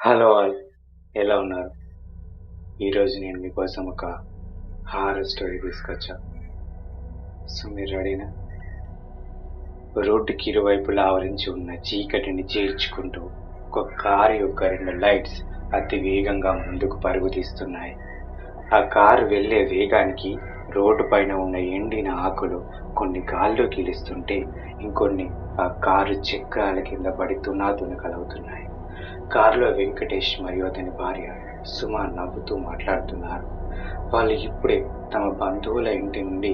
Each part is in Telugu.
హలో ఆల్, ఎలా ఉన్నారు? ఈరోజు నేను మీకోసం ఒక హారర్ స్టోరీ తీసుకొచ్చా. సో మీరు రెడీనా? రోడ్డుకి ఇరువైపులా ఆవరించి ఉన్న చీకటిని చీల్చుకుంటూ ఒక కారు యొక్క రెండు లైట్స్ అతి వేగంగా ముందుకు పరుగు తీస్తున్నాయి. ఆ కారు వెళ్లే వేగానికి రోడ్డు పైన ఉన్న ఎండిన ఆకులు కొన్ని గాల్లో కిలుస్తుంటే ఇంకొన్ని ఆ కారు చక్రాల కింద పడి తునాతునకలవుతున్నాయి. కారులో వెంకటేష్ మరియు అతని భార్య సుమ నవ్వుతూ మాట్లాడుతున్నారు. వాళ్ళు ఇప్పుడే తమ బంధువుల ఇంటి నుండి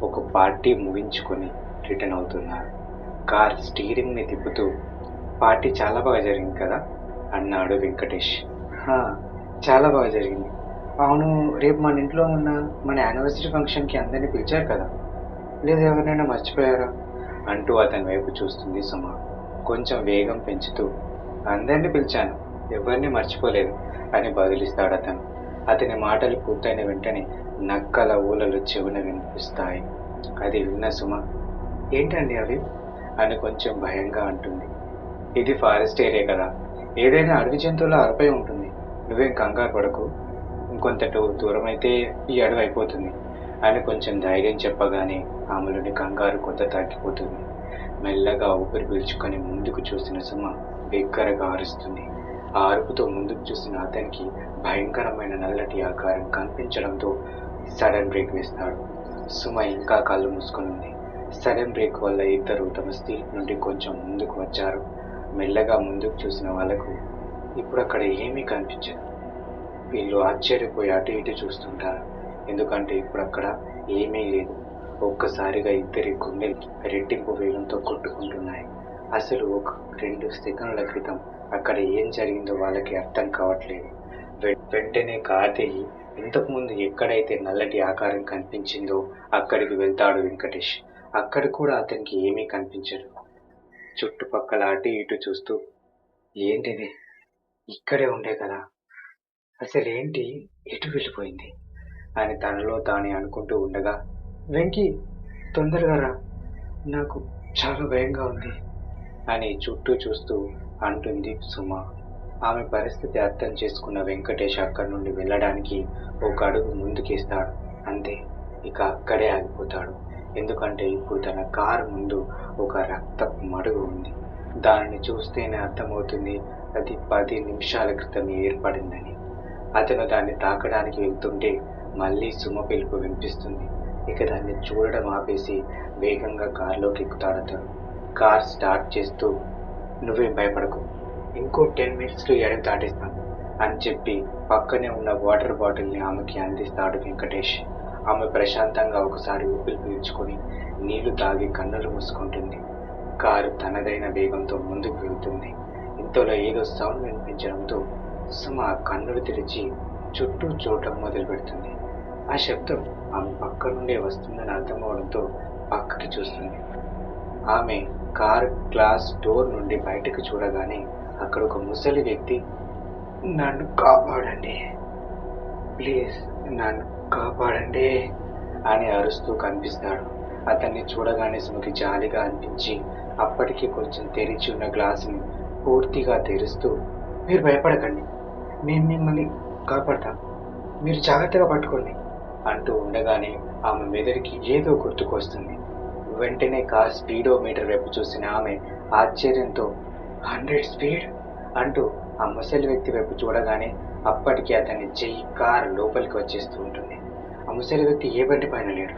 ఒక పార్టీ ముగించుకొని రిటర్న్ అవుతున్నారు. కార్ స్టీరింగ్ ని తిప్పుతూ, పార్టీ చాలా బాగా జరిగింది కదా అన్నాడు వెంకటేష్. "హా, చాలా బాగా జరిగింది. అవును, రేపు మన ఇంట్లో ఉన్న మన యానివర్సరీ ఫంక్షన్కి అందరినీ పిలిచారు కదా, లేదా ఎవరినైనా మర్చిపోయారా అంటూ అతని వైపు చూస్తుంది సుమ. కొంచెం వేగం పెంచుతూ, అందరినీ పిలిచాను, ఎవరిని మర్చిపోలేదు అని బదులిస్తాడు అతను. అతని మాటలు పూర్తయిన వెంటనే నక్కల ఊలలు చెవున వినిపిస్తాయి. అది విన్న సుమ, ఏంటండి అవి అని కొంచెం భయంగా అంటుంది. ఇది ఫారెస్ట్ ఏరియా కదా, ఏదైనా అడవి జంతువుల అరపై ఉంటుంది. నువ్వేం కంగారు పడకు, ఇంకొంత దూరం అయితే ఈ అడవి అయిపోతుంది అని కొంచెం ధైర్యం చెప్పగానే ఆమెలోని కంగారు కొంత తగ్గిపోతుంది. మెల్లగా ఊపిరి పీల్చుకొని ముందుకు చూసిన సుమ బిగ్గరగా అరుస్తుంది. ఆ అరుపుతో ముందుకు చూసిన అతనికి భయంకరమైన నల్లటి ఆకారం కనిపించడంతో సడన్ బ్రేక్ వేస్తాడు. సుమ ఇంకా కళ్ళు మూసుకొని ఉంది. సడన్ బ్రేక్ వల్ల ఇద్దరు తమ సీట్ నుండి కొంచెం ముందుకు వచ్చారు. మెల్లగా ముందుకు చూసిన వాళ్ళకు ఇప్పుడు అక్కడ ఏమీ కనిపించదు. వీళ్ళు ఆశ్చర్యపోయి అటు ఇటు చూస్తుంటారు, ఎందుకంటే ఇప్పుడు అక్కడ ఏమీ లేదు. ఒక్కసారిగా ఇద్దరి గుండెలు రెట్టింపు వేగంతో కొట్టుకుంటున్నాయి. అసలు ఒక 2 సెకండ్ల క్రితం అక్కడ ఏం జరిగిందో వాళ్ళకి అర్థం కావట్లేదు. వెంటనే కార్తీయి ఇంతకుముందు ఎక్కడైతే నల్లటి ఆకారం కనిపించిందో అక్కడికి వెళ్తాడు వెంకటేష్. అక్కడ కూడా అతనికి ఏమీ కనిపించదు. చుట్టుపక్కల అటు ఇటు చూస్తూ, ఏంటిది, ఇక్కడే ఉండే కదా, అసలేంటి, ఎటు వెళ్ళిపోయింది అని తనలో తానే అనుకుంటూ ఉండగా, వెంకీ, తొందరగా రా, నాకు చాలా భయంగా ఉంది అని చుట్టూ చూస్తూ అంటుంది సుమ. ఆమె పరిస్థితి అర్థం చేసుకున్న వెంకటేష్ అక్కడి నుండి వెళ్ళడానికి ఒక అడుగు ముందుకేస్తాడు. అంతే, ఇక అక్కడే ఆగిపోతాడు. ఎందుకంటే ఇప్పుడు తన కారు ముందు ఒక రక్తపు మడుగు ఉంది. దానిని చూస్తేనే అర్థమవుతుంది అది 10 నిమిషాల క్రితం ఏర్పడిందని. అతను దాన్ని తాకడానికి వెళ్తుంటే మళ్ళీ సుమ పిలుపు వినిపిస్తుంది. ఇక దాన్ని చూడడం ఆపేసి వేగంగా కారులోకి ఎక్కుతాడు అతను. కార్ స్టార్ట్ చేస్తూ, నువ్వేం భయపడకు, ఇంకో 10 మినిట్స్లో ఎడవి దాటేస్తాం అని చెప్పి పక్కనే ఉన్న వాటర్ బాటిల్ని ఆమెకి అందిస్తాడు వెంకటేష్. ఆమె ప్రశాంతంగా ఒకసారి ఊపిరి పీల్చుకొని నీళ్లు తాగి కన్నులు మూసుకుంటుంది. కారు తనదైన వేగంతో ముందుకు వెళ్తుంది. ఇంతలో ఏదో సౌండ్ వినిపించడంతో సుమ కన్నులు తెరిచి చుట్టూ చూడటం మొదలు పెడుతుంది. ఆ శబ్దం ఆమె పక్క నుండే వస్తుందని అర్థమవడంతో పక్కకి చూస్తుంది. ఆమె కార్ గ్లాస్ డోర్ నుండి బయటకు చూడగానే అక్కడ ఒక ముసలి వ్యక్తి, నన్ను కాపాడండి, ప్లీజ్ నన్ను కాపాడండి అని అరుస్తూ కనిపిస్తాడు. అతన్ని చూడగానే సుమకి జాలిగా అనిపించి అప్పటికి కొంచెం తెరిచి ఉన్న గ్లాసుని పూర్తిగా తెరుస్తూ, మీరు భయపడకండి, మేము మిమ్మల్ని కాపాడతాం, మీరు జాగ్రత్తగా పట్టుకోండి అంటూ ఉండగానే ఆమె మెదడుకి ఏదో గుర్తుకొస్తుంది. వెంటనే కార్ స్పీడోమీటర్ వైపు చూసిన ఆమె ఆశ్చర్యంతో 100 స్పీడ్ అంటూ ఆ ముసలి వ్యక్తి వైపు చూడగానే అప్పటికి అతని చెయ్యి కార్ లోపలికి వచ్చేస్తూ ఉంటుంది. ఆ ముసలి వ్యక్తి ఏ బండి పైన లేడు.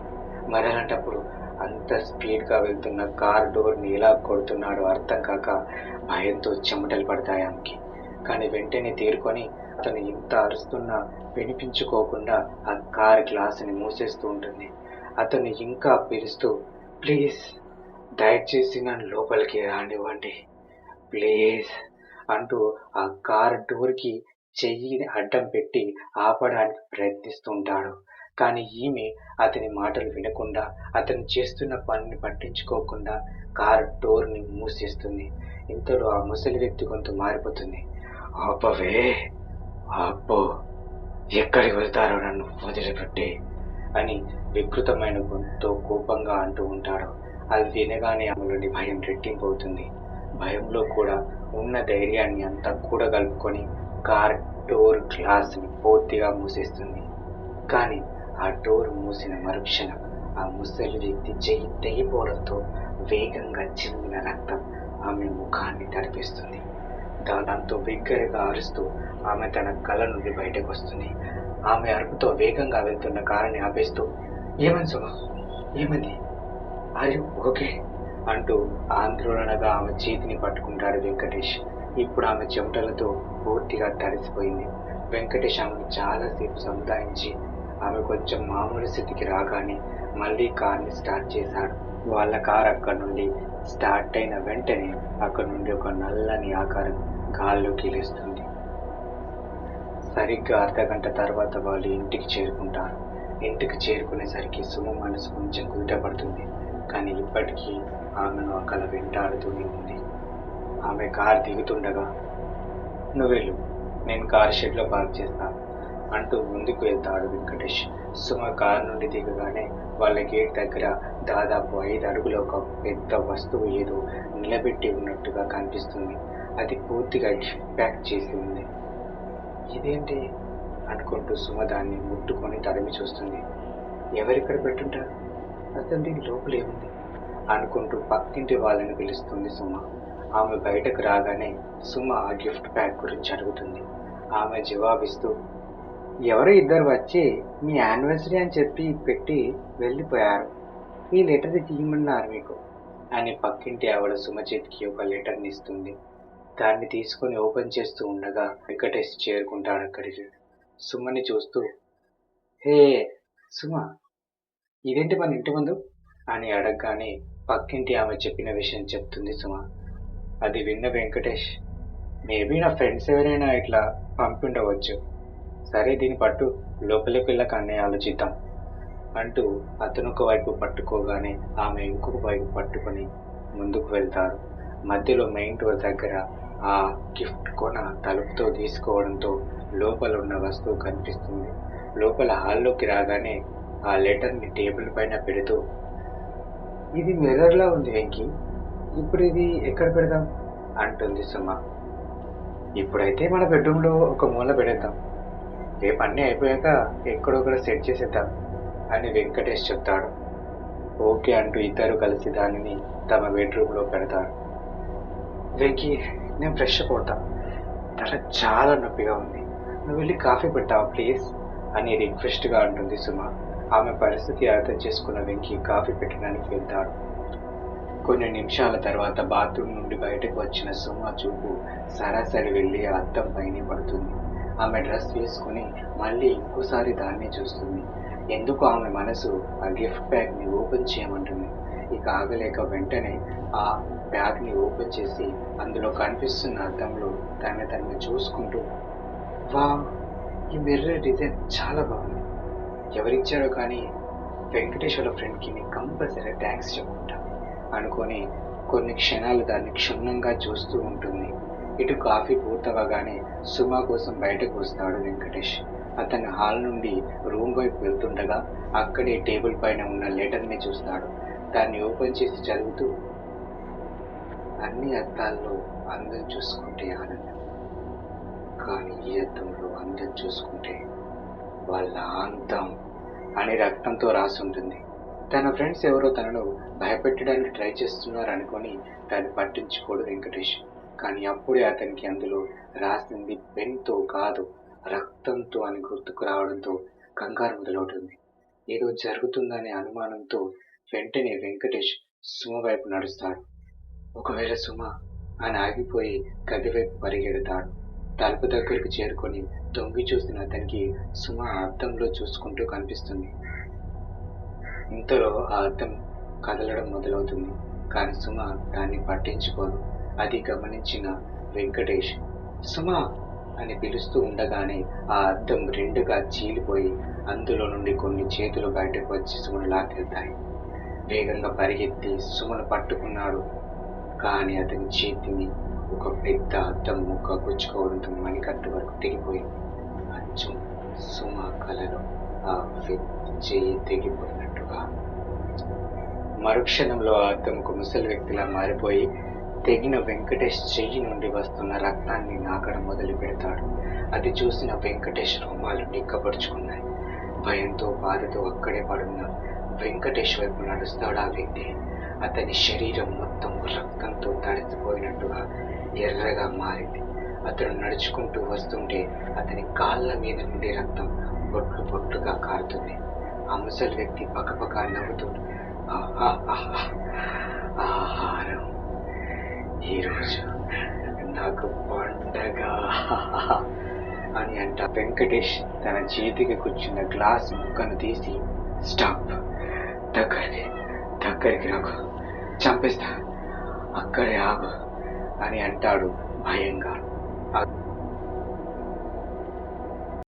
మరి అలాంటప్పుడు అంత స్పీడ్గా వెళ్తున్న కార్ డోర్ని ఎలా కొడుతున్నాడో అర్థం కాక భయంతో చెమటలు పడతాయి ఆమెకి. కానీ వెంటనే తేరుకొని అతను ఇంత అరుస్తున్నా వినిపించుకోకుండా ఆ కార్ గ్లాసుని మూసేస్తూ ఉంటుంది. అతను ఇంకా పిలుస్తూ, ప్లీజ్ దయచేసి నన్ను లోపలికి రానివ్వండి ప్లీజ్ అంటూ ఆ కార్ డోర్కి చెయ్యిని అడ్డం పెట్టి ఆపడానికి ప్రయత్నిస్తుంటాడు. కానీ ఈమె అతని మాటలు వినకుండా అతను చేస్తున్న పనిని పట్టించుకోకుండా కార్ డోర్ని మూసేస్తుంది. ఇంతలో ఆ ముసలి వ్యక్తి గొంతు మారిపోతుంది. ఆపవే, ఆపో, ఎక్కడికి వెళ్తారో నన్ను వదిలిపెట్టి అని వికృతమైన గొంతుతో కోపంగా అంటూ ఉంటాడు. అది వినగానే ఆమెలోని భయం రెట్టింపు అవుతుంది. భయంలో కూడా ఉన్న ధైర్యాన్ని అంతా కూడగలుపుకొని కార్ డోర్ గ్లాస్ని పూర్తిగా మూసేస్తుంది. కానీ ఆ డోర్ మూసిన మరుక్షణం ఆ ముసలి వ్యక్తి చెయ్యి తెగిపోవడంతో వేగంగా చిమ్మిన రక్తం ఆమె ముఖాన్ని తడిపిస్తుంది. దాంతో బిగ్గరగా అరుస్తూ ఆమె తన కళ్ళ నుండి బయటకు వస్తుంది. ఆమె అరుపుతో వేగంగా వెళ్తున్న కారుని ఆపేస్తూ, ఏమైంది సుమా, ఏమైంది, ఆర్ యు ఓకే అంటూ ఆందోళనగా ఆమె చేతిని పట్టుకుంటాడు వెంకటేష్. ఇప్పుడు ఆమె చెమటలతో పూర్తిగా తడిసిపోయింది. వెంకటేష్ ఆమెను చాలాసేపు సముదాయించి ఆమె కొంచెం మామూలు స్థితికి రాగానే మళ్ళీ కార్ని స్టార్ట్ చేశాడు. వాళ్ళ కార్ అక్కడి నుండి స్టార్ట్ అయిన వెంటనే అక్కడి నుండి ఒక నల్లని ఆకారం గాల్లోకి లేస్తుంది. సరిగ్గా అర్ధగంట తర్వాత వాళ్ళు ఇంటికి చేరుకుంటారు. ఇంటికి చేరుకునేసరికి సుమ మనసు కొంచెం కుదుటపడుతుంది. కానీ ఇప్పటికీ ఆమెను అక్కడ వెంటాడుతూనే ఉంది. ఆమె కార్ దిగుతుండగా, నువ్వు వెళ్ళు, నేను కార్ షెడ్లో పార్క్ చేస్తాను అంటూ ముందుకు వెళ్తాడు వెంకటేష్. సుమ కారు నుండి దిగగానే వాళ్ళ గేట్ దగ్గర దాదాపు 5 అడుగుల ఒక పెద్ద వస్తువు ఏదో నిలబెట్టి ఉన్నట్టుగా కనిపిస్తుంది. అది పూర్తిగా ప్యాక్ చేసి ఉంది. ఇదేంటి అనుకుంటూ సుమ దాన్ని ముట్టుకొని తడిమి చూస్తుంది. ఎవరిక్కడ పెట్టుంటారు, అసలు దీని లోపల ఏముంది అనుకుంటూ పక్కింటి వాళ్ళని పిలుస్తుంది సుమ. ఆమె బయటకు రాగానే సుమ ఆ గిఫ్ట్ ప్యాక్ గురించి అడుగుతుంది. ఆమె జవాబిస్తూ, ఎవరో ఇద్దరు వచ్చి మీ యానివర్సరీ అని చెప్పి పెట్టి వెళ్ళిపోయారు, ఈ లెటర్ తీయమన్నారు మీకు అని పక్కింటి ఆవిడ సుమ చేతికి ఒక లెటర్ని ఇస్తుంది. దాన్ని తీసుకొని ఓపెన్ చేస్తూ ఉండగా వెంకటేష్ చేరుకుంటాడు అక్కడికి. సుమని చూస్తూ, హే సుమ, ఇదేంటి మన ఇంటి ముందు అని అడగగానే పక్కింటి ఆమె చెప్పిన విషయం చెప్తుంది సుమ. అది విన్న వెంకటేష్, మేబీ నా ఫ్రెండ్స్ ఎవరైనా ఇట్లా పంపి ఉండవచ్చు, సరే దీన్ని పట్టు, లోపలికి వెళ్ళక అన్నయ్య ఆలోచిద్దాం అంటూ అతనొక వైపు పట్టుకోగానే ఆమె ఇంకొక వైపు పట్టుకొని ముందుకు వెళ్తారు. మధ్యలో మెయిన్ డోర్ దగ్గర ఆ గిఫ్ట్ కొన తలుపుతో తీసుకోవడంతో లోపల ఉన్న వస్తువు కనిపిస్తుంది. లోపల హాల్లోకి రాగానే ఆ లెటర్ని టేబుల్ పైన పెడుతూ, ఇది మిర్రర్లా ఉంది వెంకీ, ఇప్పుడు ఇది ఎక్కడ పెడదాం అంటుంది సుమ. ఇప్పుడైతే మన బెడ్రూమ్లో ఒక మూల పెడేద్దాం, రేపు అన్నీ అయిపోయాక ఎక్కడొక్కడ సెట్ చేసేద్దాం అని వెంకటేష్ చెప్తాడు. ఓకే అంటూ ఇద్దరు కలిసి దానిని తమ బెడ్రూమ్లో పెడతారు. వెంకీ, నేను ఫ్రెష్ అప్ అవుతా, తల చాలా నొప్పిగా ఉంది, నువ్వు వెళ్ళి కాఫీ పెట్టావా ప్లీజ్ అని రిక్వెస్ట్గా అంటుంది సుమ. ఆమె పరిస్థితి అర్థం చేసుకున్న వెంకీ కాఫీ పెట్టడానికి వెళ్తాడు. కొన్ని నిమిషాల తర్వాత బాత్రూమ్ నుండి బయటకు వచ్చిన సుమ చూపు సరాసరి వెళ్ళి అద్దం పైనే పడుతుంది. ఆమె డ్రెస్ వేసుకుని మళ్ళీ ఇంకోసారి దాన్నే చూస్తుంది. ఎందుకు ఆమె మనసు ఆ గిఫ్ట్ బ్యాగ్ని ఓపెన్ చేయమంటుంది. ఇక ఆగలేక వెంటనే ఆ బ్యాగ్ని ఓపెన్ చేసి అందులో కనిపిస్తున్న అద్దంలో తనని చూసుకుంటూ, వా, ఈ మిర్రర్ డిజైన్ చాలా బాగుంది, ఎవరిచ్చారో కానీ వెంకటేశ్వర ఫ్రెండ్కి నేను కంపల్సరీ థ్యాంక్స్ చెప్పుకుంటా అనుకొని కొన్ని క్షణాలు దాన్ని క్షుణ్ణంగా చూస్తూ ఉంటుంది. ఇటు కాఫీ పూర్తవగానే సుమ కోసం బయటకు వస్తాడు వెంకటేష్. అతను హాల్ నుండి రూమ్ వైపు వెళ్తుండగా అక్కడే టేబుల్ పైన ఉన్న లెటర్ని చూస్తాడు. దాన్ని ఓపెన్ చేసి చదువుతూ, అన్ని అద్దాల్లో అందం చూసుకుంటే ఆనందం, కానీ ఈ అద్దంలో అందం చూసుకుంటే వాళ్ళ అందం అని రక్తంతో రాసి ఉంటుంది. తన ఫ్రెండ్స్ ఎవరో తనను భయపెట్టడానికి ట్రై చేస్తున్నారు అనుకొని దాన్ని పట్టించుకోడు వెంకటేష్. కానీ అప్పుడే అతనికి అందులో రాసింది పెన్తో కాదు రక్తంతో అని గుర్తుకు రావడంతో కంగారు మొదలవుతుంది. ఏదో జరుగుతుందనే అనుమానంతో వెంటనే వెంకటేష్ సుమ వైపు నడుస్తాడు. ఒకవేళ సుమ అని ఆగిపోయి గది వైపు పరిగెడతాడు. తలుపు దగ్గరకు చేరుకొని తొంగి చూసిన అతనికి సుమ అద్దంలో చూసుకుంటూ కనిపిస్తుంది. ఇంతలో ఆ అద్దం కదలడం మొదలవుతుంది. కానీ సుమ దాన్ని పట్టించుకోదు. అది గమనించిన వెంకటేష్ సుమ అని పిలుస్తూ ఉండగానే ఆ అద్దం రెండుగా చీలిపోయి అందులో నుండి కొన్ని చేతులు బయటకు వచ్చి సుమను లాక్కెళ్తాయి. వేగంగా పరిగెత్తి సుమను పట్టుకున్నాడు. కానీ అతని చేతిని ఒక పెద్ద అద్దం ముక్క గుచ్చుకోవడంతో మణికట్టు వరకు తెగిపోయింది. అచ్చం సుమ కలలో ఆ చెయ్యి తెగిపోయినట్టుగా. మరుక్షణంలో ఆ అద్దం ఒక ముసలి వ్యక్తిలా మారిపోయి తెగిన వెంకటేష్ చెయ్యి నుండి వస్తున్న రక్తాన్ని నాకడం మొదలు పెడతాడు. అది చూసిన వెంకటేష్ రోమాలు నిక్కపరుచుకున్నాయి. భయంతో బాధతో అక్కడే పడున్న వెంకటేష్ వైపు నడుస్తాడు ఆ వ్యక్తి. అతని శరీరం మొత్తం రక్తంతో తడిసిపోయినట్టుగా ఎర్రగా మారింది. అతడు నడుచుకుంటూ వస్తుంటే అతని కాళ్ళ మీద నుండి రక్తం బొట్లు బొట్లుగా కారుతుంది. ఆ ముసలి వ్యక్తి పక్కపక్క నవ్వుతూ ఆహారం ఈరోజు నాకు పండగ అని అంట. వెంకటేష్ తన చేతికి కూర్చున్న గ్లాస్ ముక్కను తీసి స్టాప్, దగ్గరికి రాకు, చంపేస్తా, అక్కడే ఆగు అని అంటాడు భయంగా.